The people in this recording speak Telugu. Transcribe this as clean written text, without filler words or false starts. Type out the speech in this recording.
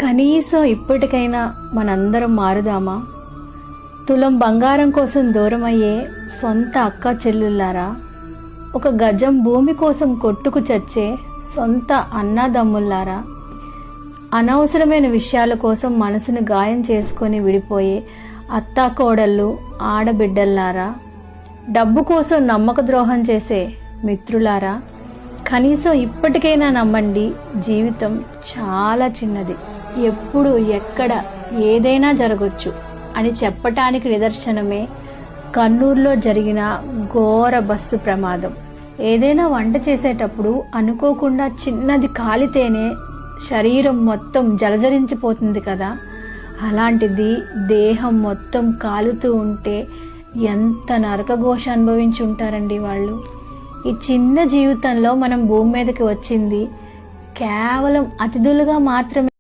కనీసం ఇప్పటికైనా మనందరం మారుదామా? తులం బంగారం కోసం దూరమయ్యే సొంత అక్క చెల్లుల్లారా, ఒక గజం భూమి కోసం కొట్టుకు చచ్చే సొంత అన్నదమ్ముల్లారా, అనవసరమైన విషయాల కోసం మనసును గాయం చేసుకొని విడిపోయే అత్తాకోడళ్ళు ఆడబిడ్డల్లారా, డబ్బు కోసం నమ్మక ద్రోహం చేసే మిత్రులారా, కనీసం ఇప్పటికైనా నమ్మండి, జీవితం చాలా చిన్నది, ఎప్పుడు ఎక్కడ ఏదైనా జరగచ్చు అని చెప్పటానికి నిదర్శనమే కన్నూరులో జరిగిన ఘోర బస్సు ప్రమాదం. ఏదైనా వంట చేసేటప్పుడు అనుకోకుండా చిన్నది కాలితేనే శరీరం మొత్తం జలజరించిపోతుంది కదా, అలాంటిది దేహం మొత్తం కాలుతూ ఉంటే ఎంత నరకఘోష అనుభవించి ఉంటారండి వాళ్ళు. ఈ చిన్న జీవితంలో మనం భూమి మీదకి వచ్చింది కేవలం అతిథులుగా మాత్రమే.